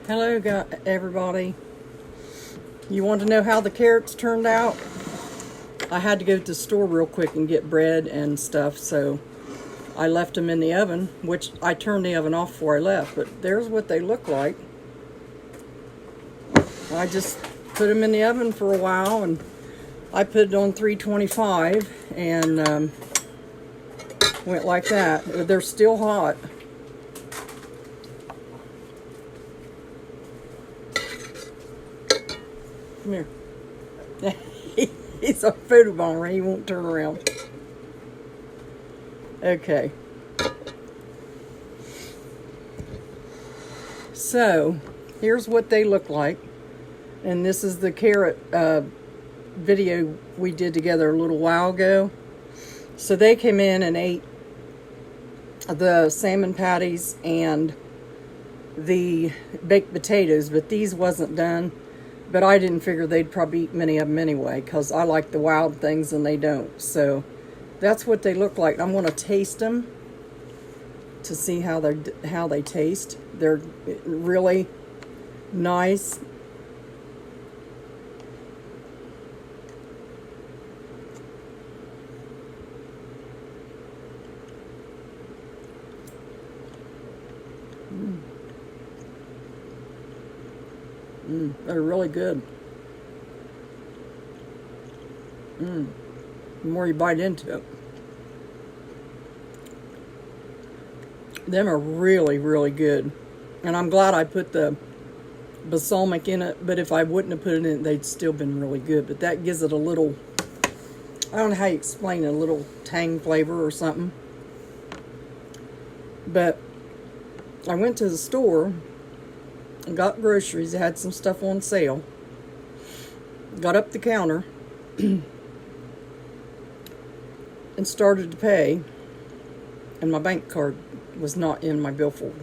Hello, everybody. You want to know how the carrots turned out? I had to go to the store real quick and get bread and stuff, so I left them in the oven, which I turned the oven off before I left, but there's what they look like. I just put them in the oven for a while, and I put it on 325, and went like that. They're still hot. Come here. He's a photobomber. He won't turn around. Okay. So, here's what they look like. And this is the carrot video we did together a little while ago. So they came in and ate the salmon patties and the baked potatoes, but these wasn't done. But I didn't figure they'd probably eat many of them anyway, because I like the wild things and they don't. So that's what they look like. I'm going to taste them to see how they taste. They're really nice. They're really good. The more you bite into it. Them are really, really good. And I'm glad I put the balsamic in it, but if I wouldn't have put it in, they'd still been really good. But that gives it a little, I don't know how you explain it, a little tang flavor or something. But I went to the store and got groceries. They had some stuff on sale. Got up the counter and started to pay, and my bank card was not in my billfold.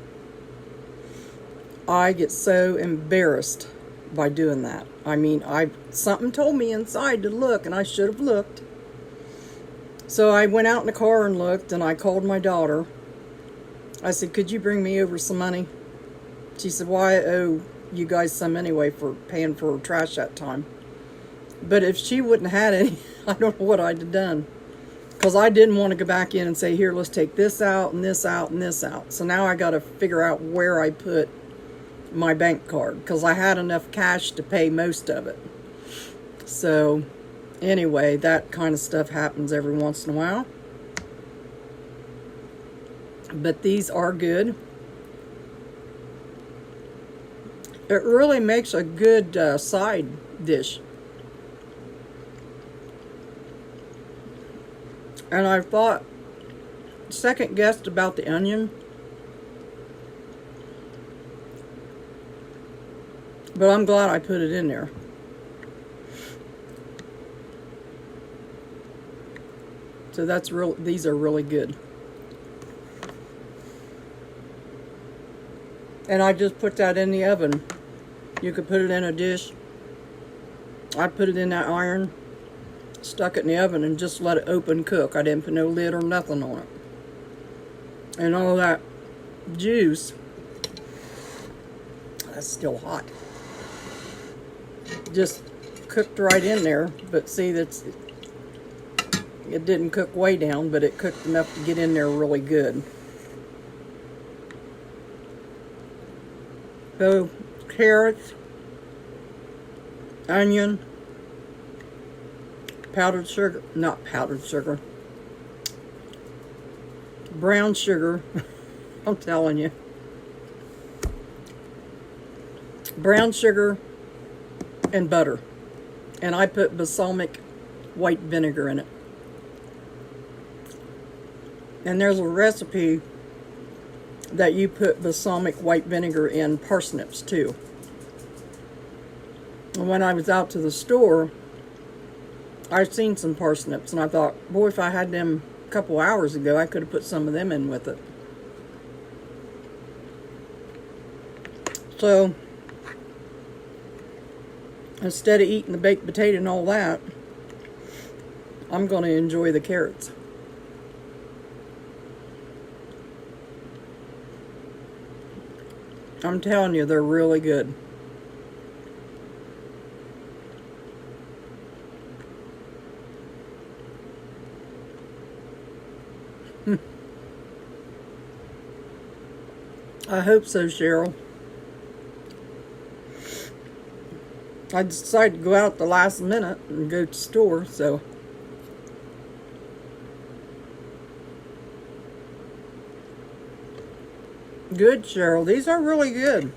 I get so embarrassed by doing that. I mean, something told me inside to look, and I should have looked. So I went out in the car and looked, and I called my daughter. I said, "Could you bring me over some money?" She said, "Well, I owe you guys some anyway for paying for trash that time." But if she wouldn't have had any, I don't know what I'd have done. Because I didn't want to go back in and say, "Here, let's take this out and this out and this out." So now I got to figure out where I put my bank card, because I had enough cash to pay most of it. So anyway, that kind of stuff happens every once in a while. But these are good. It really makes a good side dish. And I thought, second guessed about the onion. But I'm glad I put it in there. So that's these are really good. And I just put that in the oven. You could put it in a dish. I put it in that iron, stuck it in the oven, and just let it open cook. I didn't put no lid or nothing on it. And all that juice, that's still hot, just cooked right in there. But see, it didn't cook way down, but it cooked enough to get in there really good. So, carrots, onion, powdered sugar, not powdered sugar, brown sugar, I'm telling you, brown sugar and butter. And I put balsamic white vinegar in it. And there's a recipe that you put balsamic white vinegar in parsnips too. And when I was out to the store, I've seen some parsnips, and I thought, boy, if I had them a couple hours ago, I could have put some of them in with it. So instead of eating the baked potato and all that, I'm going to enjoy the carrots. I'm telling you, they're really good. I hope so, Cheryl. I decided to go out the last minute and go to the store, so. Good, Cheryl. These are really good.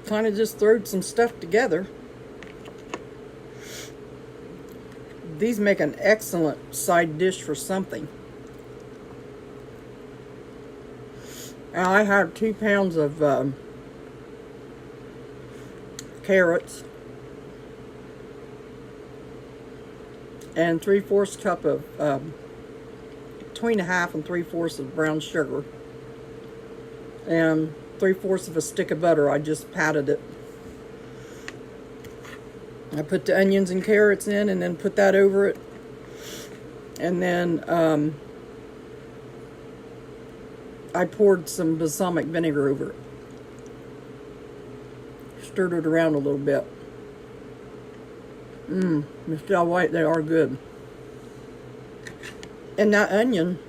Kind of just throwed some stuff together. These make an excellent side dish for something. And I have 2 pounds of carrots and 3/4 cup of between a half and 3/4 of brown sugar and 3/4 of a stick of butter. I just patted it. I put the onions and carrots in and then put that over it, and then I poured some balsamic vinegar over it. Stirred it around a little bit. Michelle White, they are good. And that onion,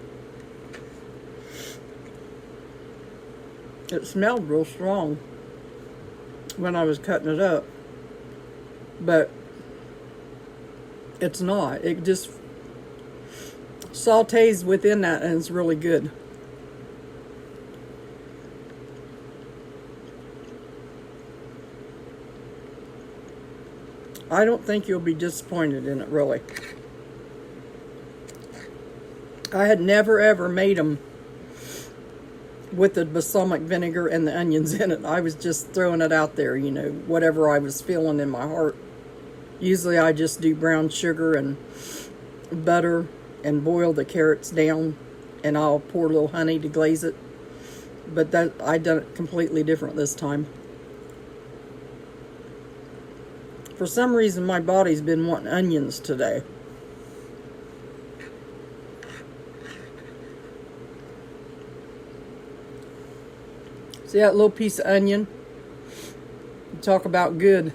it smelled real strong when I was cutting it up, but it's not. It just sautés within that, and it's really good. I don't think you'll be disappointed in it, really. I had never ever made them with the balsamic vinegar and the onions in it. I was just throwing it out there, you know, whatever I was feeling in my heart. Usually I just do brown sugar and butter and boil the carrots down, and I'll pour a little honey to glaze it. But that I done it completely different this time. For some reason, my body's been wanting onions today. See that little piece of onion? You talk about good.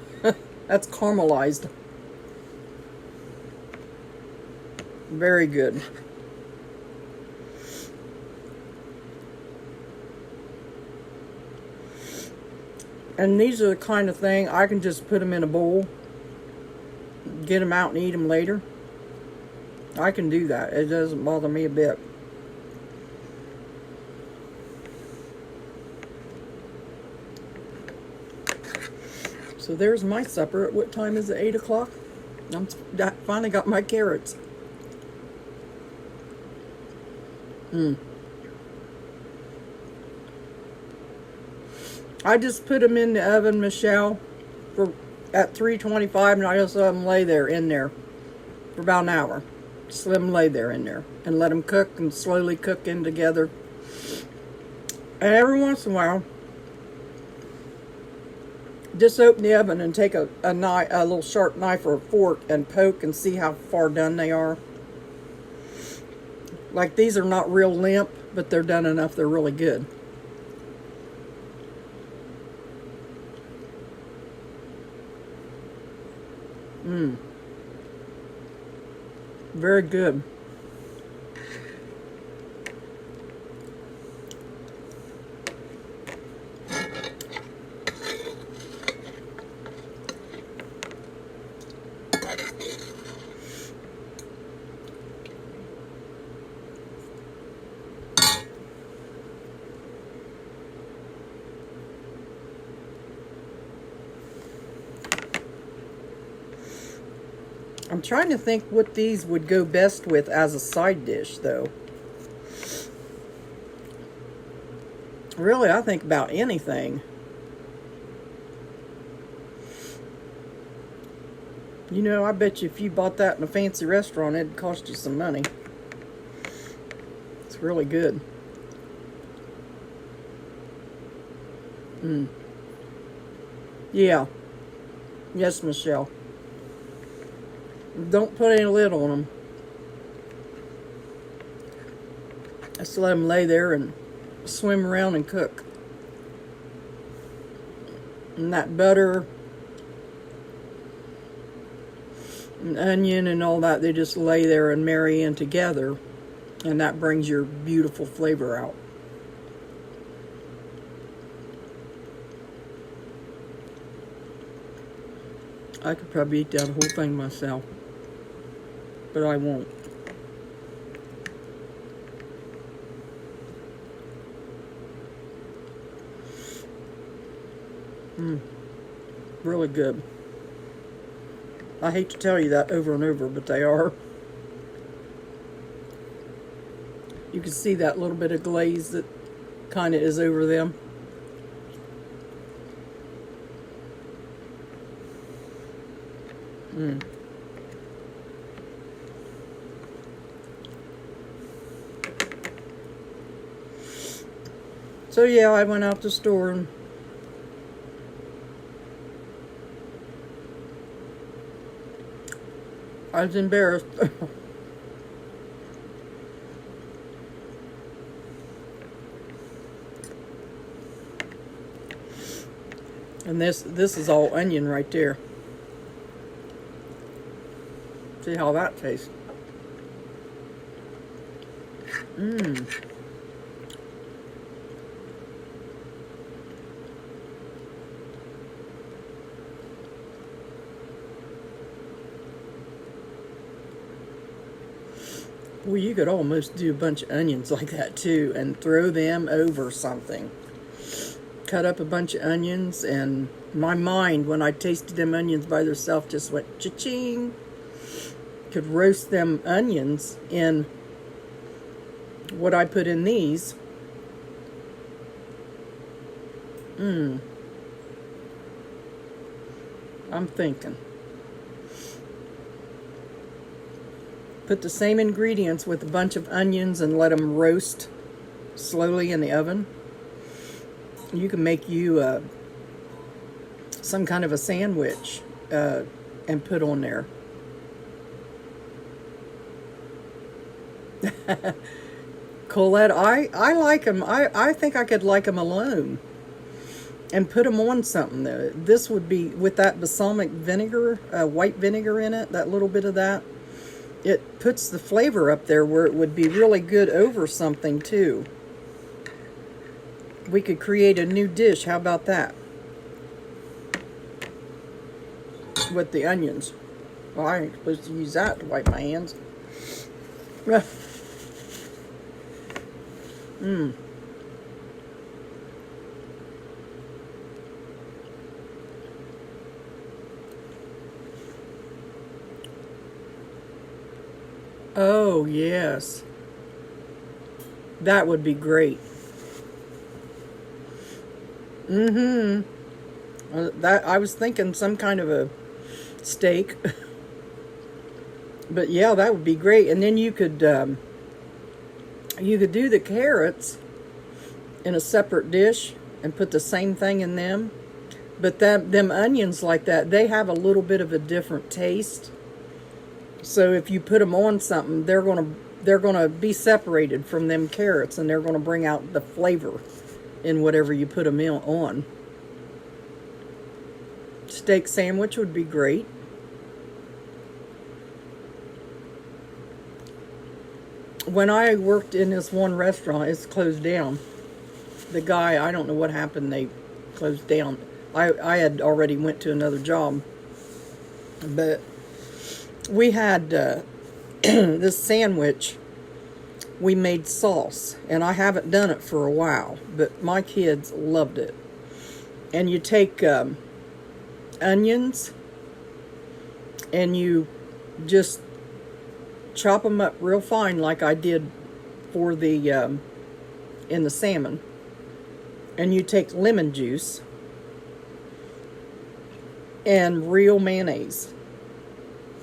That's caramelized. Very good. And these are the kind of thing I can just put them in a bowl, get them out and eat them later. I can do that. It doesn't bother me a bit. So there's my supper. What time is it? 8 o'clock? I finally got my carrots. I just put them in the oven, Michelle, at 325, and I just let them lay there in there for about an hour. Just let them lay there in there and let them cook and slowly cook in together. And every once in a while, just open the oven and take a little sharp knife or a fork and poke and see how far done they are. Like, these are not real limp, but they're done enough. They're really good. Very good. I'm trying to think what these would go best with as a side dish, though. Really, I think about anything. You know, I bet you if you bought that in a fancy restaurant, it'd cost you some money. It's really good. Yeah. Yes, Michelle. Don't put any lid on them. Just let them lay there and swim around and cook. And that butter and onion and all that, they just lay there and marry in together, and that brings your beautiful flavor out. I could probably eat that whole thing myself, but I won't. Really good. I hate to tell you that over and over, but they are. You can see that little bit of glaze that kind of is over them. So yeah, I went out to the store and I was embarrassed. And this is all onion right there. See how that tastes. Well, you could almost do a bunch of onions like that too and throw them over something. Cut up a bunch of onions, and my mind, when I tasted them onions by themselves, just went cha-ching. Could roast them onions in what I put in these. I'm thinking. Put the same ingredients with a bunch of onions and let them roast slowly in the oven. You can make you some kind of a sandwich and put on there. Colette, I like them. I think I could like them alone and put them on something. This would be with that balsamic vinegar, white vinegar in it, that little bit of that. It puts the flavor up there where it would be really good over something too. We could create a new dish. How about that? With the onions. Well, I ain't supposed to use that to wipe my hands. Oh, yes. That would be great. That I was thinking some kind of a steak. But yeah, that would be great. And then you could do the carrots in a separate dish and put the same thing in them. But them onions like that, they have a little bit of a different taste. So if you put them on something, they're gonna be separated from them carrots, and they're gonna bring out the flavor in whatever you put them on. Steak sandwich would be great. When I worked in this one restaurant, it's closed down. The guy, I don't know what happened, they closed down. I had already went to another job. But we had this sandwich. We made sauce, and I haven't done it for a while, but my kids loved it. And you take onions, and you just chop them up real fine like I did for the in the salmon. And you take lemon juice and real mayonnaise.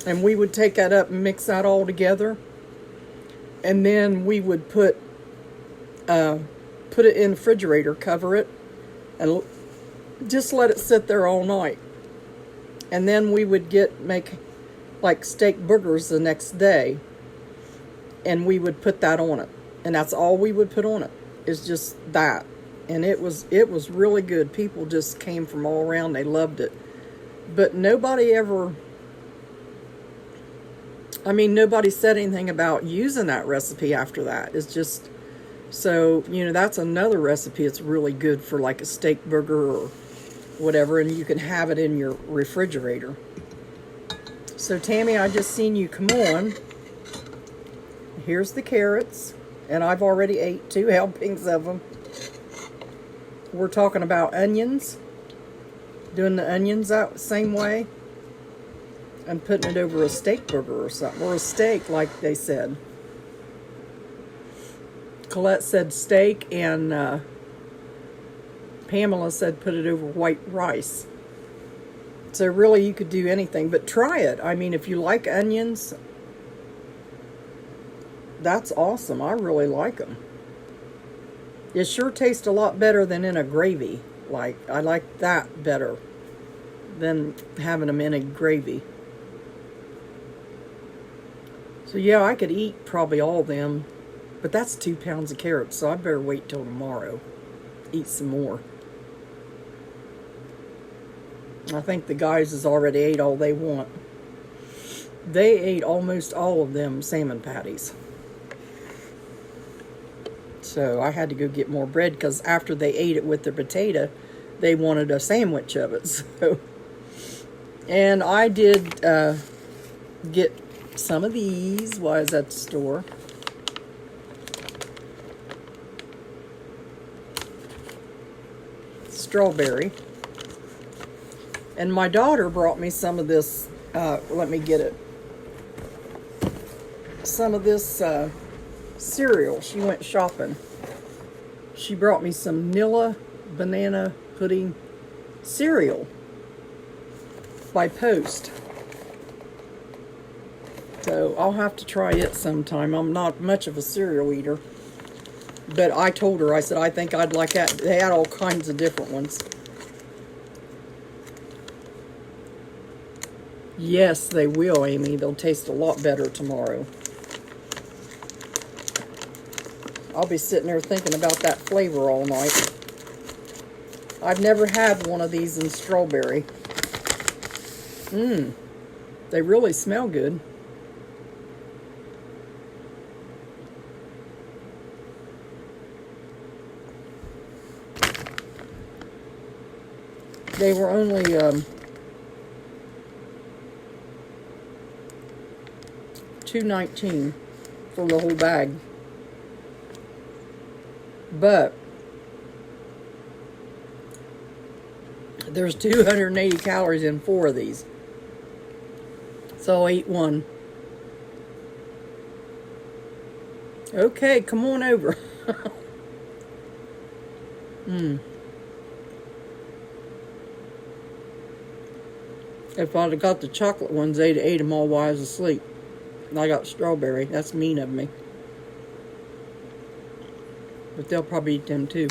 And we would take that up and mix that all together. And then we would put it in the refrigerator, cover it, and just let it sit there all night. And then we would make like steak burgers the next day, and we would put that on it. And that's all we would put on it. It's just that. And it was really good. People just came from all around. They loved it. But nobody ever, I mean, nobody said anything about using that recipe after that. It's just, so, you know, that's another recipe. It's really good for like a steak burger or whatever, and you can have it in your refrigerator. So, Tammy, I just seen you come on. Here's the carrots, and I've already ate 2 helpings of them. We're talking about onions, doing the onions that same way. And putting it over a steak burger or something, or a steak, like they said. Colette said steak, and Pamela said put it over white rice. So really, you could do anything, but try it. I mean, if you like onions, that's awesome. I really like them. It sure tastes a lot better than in a gravy. Like, I like that better than having them in a gravy. So yeah, I could eat probably all of them, but that's 2 pounds of carrots, so I better wait till tomorrow. Eat some more. I think the guys has already ate all they want. They ate almost all of them salmon patties. So I had to go get more bread, because after they ate it with their potato, they wanted a sandwich of it. So, and I did get some of these while I was at the store. Strawberry. And my daughter brought me some of this, let me get it. Some of this cereal. She went shopping. She brought me some Nilla banana pudding cereal by Post. So I'll have to try it sometime. I'm not much of a cereal eater. But I told her, I said, I think I'd like that. They had all kinds of different ones. Yes, they will, Amy. They'll taste a lot better tomorrow. I'll be sitting there thinking about that flavor all night. I've never had one of these in strawberry. They really smell good. They were only $2.19 for the whole bag. But there's 280 calories in 4 of these. So I'll eat one. Okay, come on over. If I'd have got the chocolate ones, they'd have ate them all while I was asleep. And I got strawberry. That's mean of me. But they'll probably eat them too.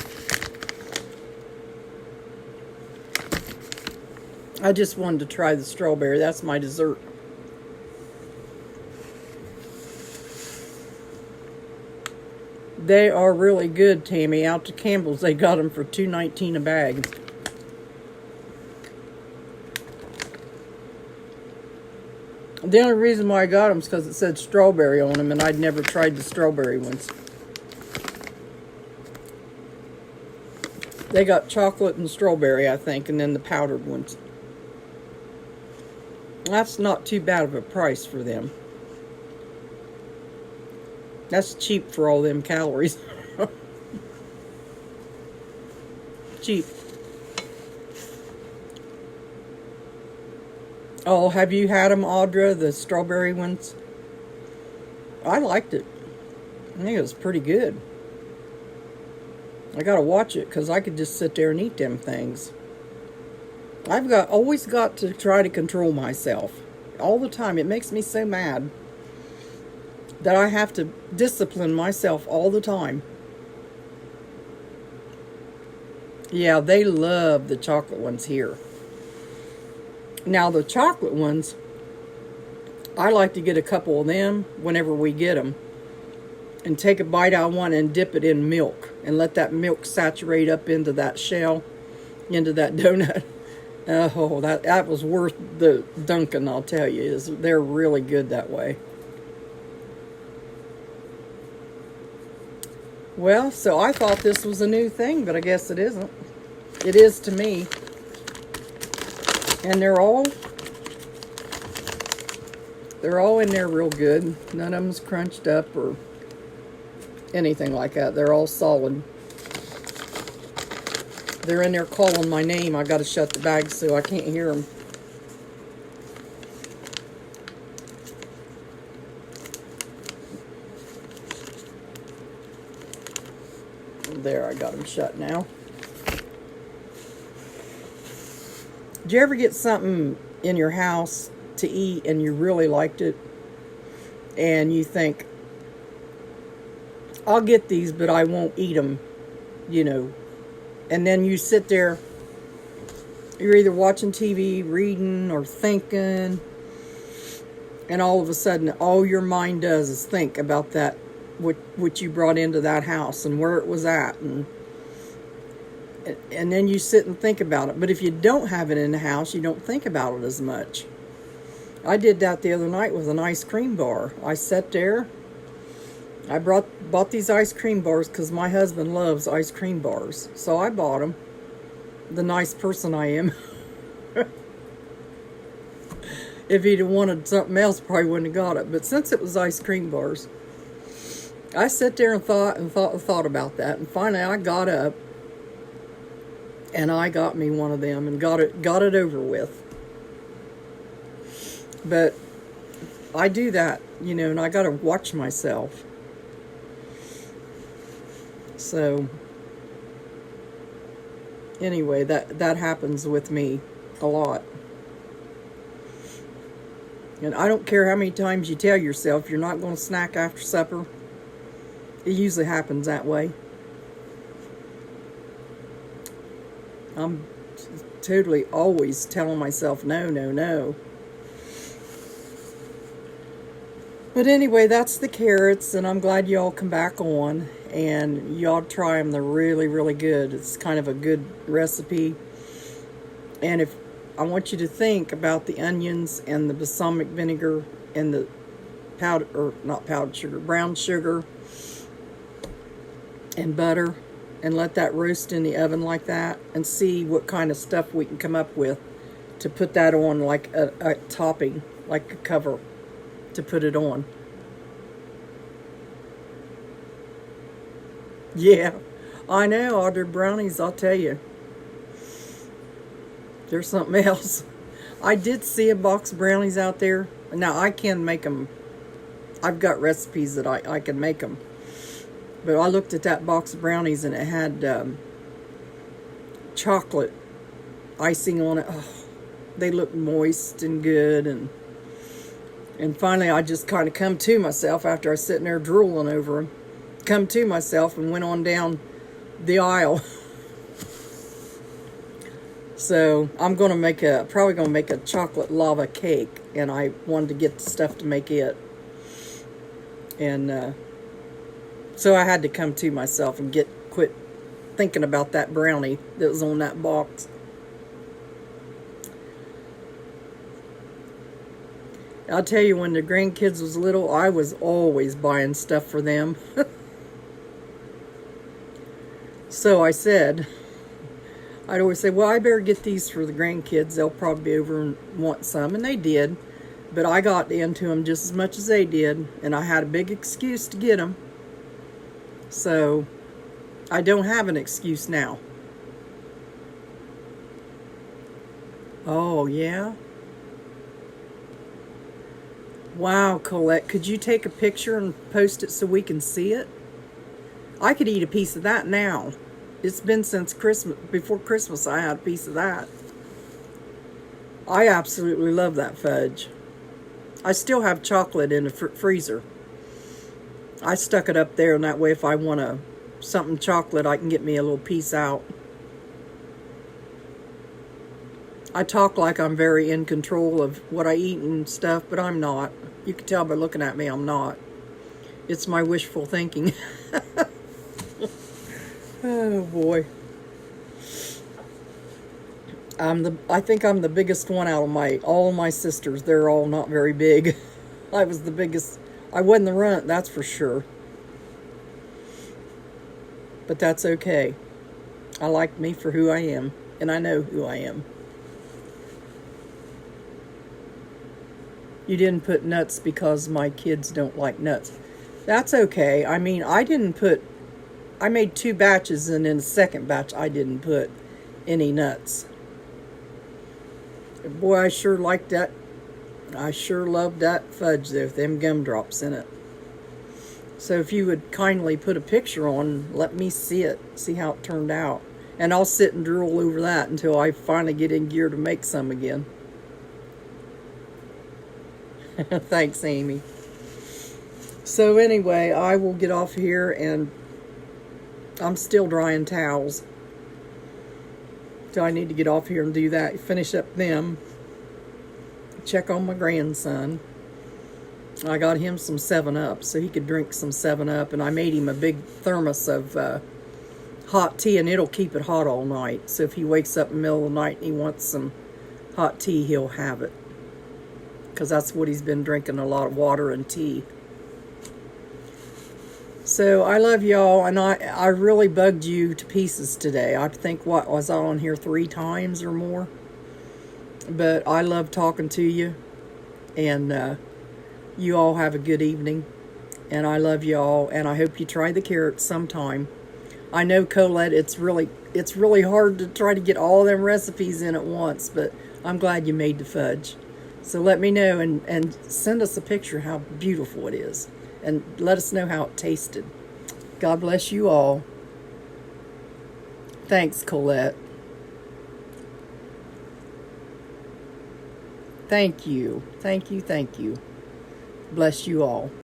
I just wanted to try the strawberry. That's my dessert. They are really good, Tammy. Out to Campbell's, they got them for $2.19 a bag. The only reason why I got them is because it said strawberry on them, and I'd never tried the strawberry ones. They got chocolate and strawberry, I think, and then the powdered ones. That's not too bad of a price for them. That's cheap for all them calories. Cheap. Oh, have you had them, Audra, the strawberry ones? I liked it. I think it was pretty good. I gotta watch it, because I could just sit there and eat them things. I've always got to try to control myself. All the time. It makes me so mad that I have to discipline myself all the time. Yeah, they love the chocolate ones here. Now, the chocolate ones, I like to get a couple of them whenever we get them. and take a bite out of one and dip it in milk and let that milk saturate up into that shell, into that donut. Oh, that was worth the Dunkin', I'll tell you. They're really good that way. Well, so I thought this was a new thing, but I guess it isn't. It is to me. And they're all in there real good. None of them's crunched up or anything like that. They're all solid. They're in there calling my name. I got to shut the bag so I can't hear them. There, I got them shut now. Did you ever get something in your house to eat and you really liked it? And you think, I'll get these, but I won't eat them, you know. And then you sit there, you're either watching TV, reading, or thinking, and all of a sudden, all your mind does is think about that, what you brought into that house and where it was at, and then you sit and think about it. But if you don't have it in the house, you don't think about it as much. I did that the other night with an ice cream bar. I sat there. I bought these ice cream bars because my husband loves ice cream bars. So I bought them. The nice person I am. If he'd have wanted something else, probably wouldn't have got it. But since it was ice cream bars, I sat there and thought about that. And finally I got up and I got me one of them and got it over with. But I do that, you know, and I got to watch myself. So anyway, that happens with me a lot. And I don't care how many times you tell yourself you're not going to snack after supper. It usually happens that way. I'm totally always telling myself, no, no, no. But anyway, that's the carrots, and I'm glad y'all come back on, and y'all try them. They're really, really good. It's kind of a good recipe. And if I want you to think about the onions and the balsamic vinegar and the brown sugar and butter, and let that roast in the oven like that, and see what kind of stuff we can come up with to put that on like a topping, like a cover to put it on. Yeah, I know, Audrey brownies, I'll tell you. There's something else. I did see a box of brownies out there. Now, I can make them. I've got recipes that I can make them. But I looked at that box of brownies and it had chocolate icing on it. Oh, they looked moist and good. And finally, I just kind of come to myself after I was sitting there drooling over them. Come to myself and went on down the aisle. So I'm going to probably going to make a chocolate lava cake. And I wanted to get the stuff to make it. And so I had to come to myself and quit thinking about that brownie that was on that box. I'll tell you, when the grandkids was little, I was always buying stuff for them. So I said, I'd always say, well, I better get these for the grandkids. They'll probably be over and want some. And they did. But I got into them just as much as they did. And I had a big excuse to get them. So I don't have an excuse now. Oh, yeah? Wow, Colette, could you take a picture and post it so we can see it? I could eat a piece of that now. It's been since Christmas. Before Christmas, I had a piece of that. I absolutely love that fudge. I still have chocolate in the freezer. I stuck it up there, and that way if I want something chocolate, I can get me a little piece out. I talk like I'm very in control of what I eat and stuff, but I'm not. You can tell by looking at me, I'm not. It's my wishful thinking. Oh boy. I think I'm the biggest one out of all my sisters. They're all not very big. I was the biggest. I wasn't the runt, that's for sure. But that's okay. I like me for who I am, and I know who I am. You didn't put nuts because my kids don't like nuts. That's okay. I mean, I made 2 batches, and in the second batch I didn't put any nuts. Boy, I sure liked that. I sure loved that fudge though, with them gumdrops in it. So if you would kindly put a picture on, let me see it, see how it turned out. And I'll sit and drool over that until I finally get in gear to make some again. Thanks, Amy. So anyway, I will get off here, and I'm still drying towels. So I need to get off here and do that, finish up them, check on my grandson. I got him some 7-Up so he could drink some 7-Up, and I made him a big thermos of hot tea, and it'll keep it hot all night. So if he wakes up in the middle of the night and he wants some hot tea, he'll have it, because that's what he's been drinking, a lot of water and tea. So I love y'all, and I really bugged you to pieces today. I think, what, was I on here 3 times or more? But I love talking to you, and you all have a good evening, and I love y'all, and I hope you try the carrots sometime. I know, Colette, it's really hard to try to get all them recipes in at once, but I'm glad you made the fudge. So let me know, and send us a picture how beautiful it is, and let us know how it tasted. God bless you all. Thanks, Colette. Thank you. Thank you, thank you. Bless you all.